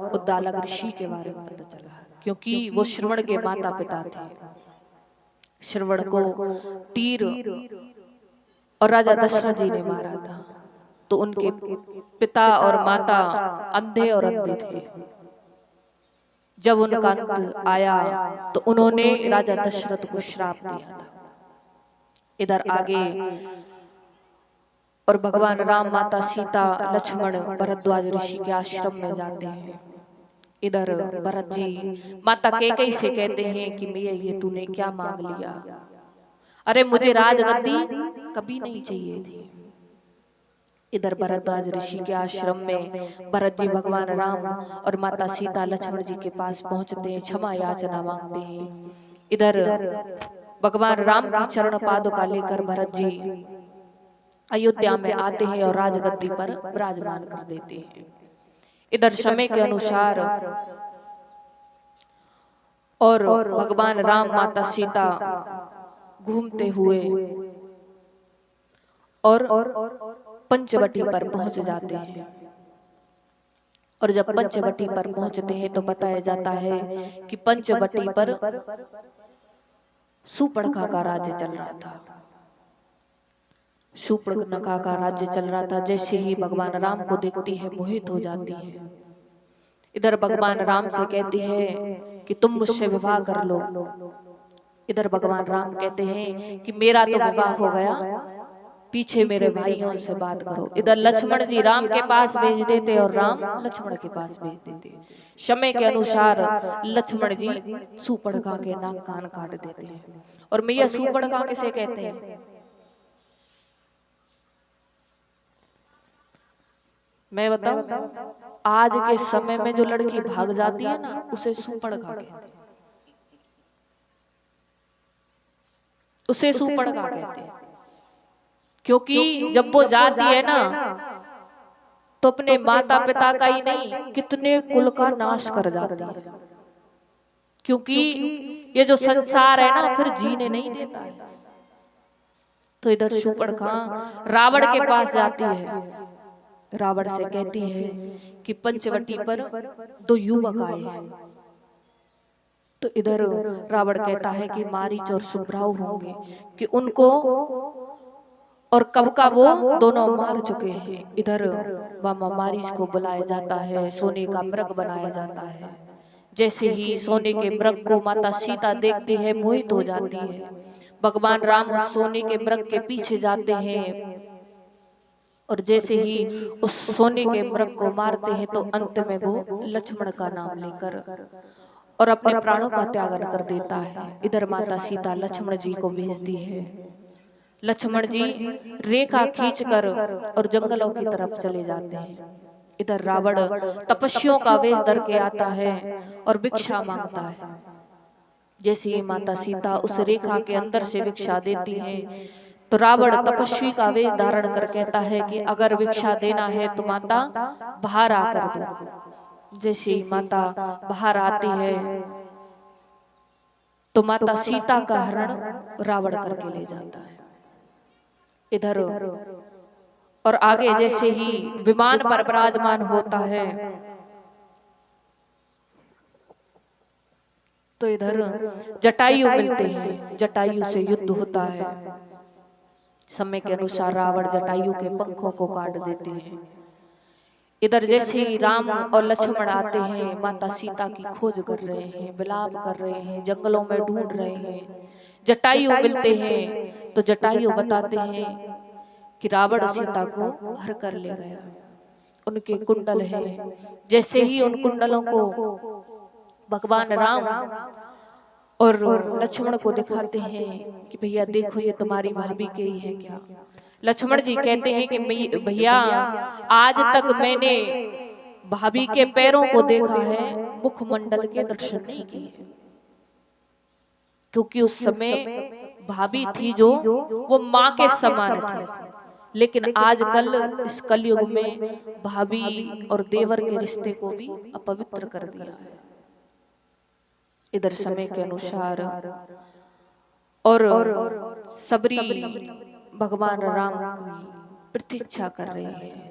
उद्दालक ऋषि के बारे में पता चला, क्योंकि वो श्रवण के माता पिता थे। श्रवण को तीर और राजा दशरथ जी ने मारा था, तो उनके पिता और माता अंधे और अंधे थे। जब उनका अंत आया तो उन्होंने राजा दशरथ को श्राप दिया था। इधर आगे और भगवान राम, माता सीता, लक्ष्मण भरद्वाज ऋषि के आश्रम में जाते हैं। इधर भरत जी माता कैकेयी से कहते हैं कि मैया ये तूने क्या मांग लिया? अरे मुझे राजगद्दी कभी नहीं चाहिए थी। इधर भरद्वाज ऋषि के आश्रम में भरत जी भगवान राम और माता सीता लक्ष्मण जी के पास पहुंचते हैं, क्षमा याचना मांगते हैं। इधर भगवान राम की चरण पादुका लेकर भरत जी अयोध्या में आते हैं और राजगद्दी पर विराजमान कर देते हैं। इधर समय के अनुसार और भगवान राम, माता सीता घूमते हुए और पंचवटी पर पहुंच जाते हैं। और जब पंचवटी पर पहुंचते हैं तो बताया जाता है कि पंचवटी पर शूर्पणखा का राज्य चल रहा था। शूर्पणखा का राज्य चल रहा था। जैसे ही भगवान राम को देखती है मोहित हो जाती है। इधर भगवान राम से कहती है कि तुम मुझसे विवाह कर लो। इधर भगवान राम कहते हैं कि मेरा तो विवाह हो गया, पीछे मेरे भाइयों से बात करो। इधर लक्ष्मण जी राम के पास भेज देते और राम लक्ष्मण के पास भेज देते। समय के अनुसार लक्ष्मण जी शूर्पणखा के नाक कान काट देते हैं। और मैया शूर्पणखा किसे कहते हैं? मैं बताऊं, आज के समय में जो लड़की भाग जाती है ना, उसे शूर्पणखा कहते हैं। उसे शूर्पणखा कहते हैं, क्योंकि जब वो जाती है ना तो अपने माता पिता का ही नहीं, कितने कुल का नाश कर जाती है। क्योंकि ये जो संसार है ना फिर जीने नहीं देता है। तो इधर शूर्पणखा रावण के पास जाती है। रावण से कहती है कि पंचवटी पर 2 युवक आए हैं। तो इधर रावण कहता है कि मारीच और सुभ्राव होंगे, कि उनको और कब का वो दोनों मार चुके हैं। इधर मामा मारीच को बुलाया जाता है, सोने का मृग बनाया जाता है। जैसे ही सोने के मृग को माता सीता देखती है मोहित हो जाती है। भगवान राम उस सोने के मृग के पीछे जाते हैं और जैसे ही उस सोने के मृग को मारते हैं तो अंत में वो लक्ष्मण का नाम लेकर और अपने प्राणों का त्याग कर देता है। इधर माता सीता लक्ष्मण जी को भेजती है। लक्ष्मण जी रेखा खींचकर और जंगलों की तरफ चले जाते हैं। इधर रावण तपस्वियों का वेश धर के आता है और भिक्षा मांगता है। जैसे ही माता सीता उस रेखा के अंदर से भिक्षा देती है तो रावण तपस्वी का वेश धारण कर कहता है कि अगर भिक्षा देना है तो माता बाहर आकर दो। जैसे ही माता बाहर आती है तो माता सीता का हरण रावण करके ले जाता है। इधर और आगे जैसे ही विमान पर विराजमान होता है तो इधर जटायु मिलते हैं। जटायु से युद्ध होता है। समय के अनुसार रावण जटायु के पंखों को काट देते हैं। इधर जैसे ही राम और लक्ष्मण आते हैं, माता सीता की खोज कर रहे हैं, विलाप कर रहे हैं, जंगलों में ढूंढ रहे हैं। जटायु मिलते हैं तो जटायु बताते हैं कि रावण सीता को हर कर ले गया। उनके कुंडल हैं। जैसे ही उन कुंडलों को भगवान राम और लक्ष्मण को दिखाते हैं कि भैया देखो ये तुम्हारी भाभी के ही है क्या? लक्ष्मण जी कहते हैं कि भैया आज तक मैंने भाभी के पैरों को देखा है, मुखमंडल के दर्शन नहीं किए। क्योंकि उस समय भाभी थी जो वो माँ के समान थी। लेकिन आजकल इस कलयुग में भाभी और देवर के रिश्ते को भी अपवित्र कर दिया है। इधर समय के अनुसार और सबरी भगवान राम की प्रतीक्षा कर रही है।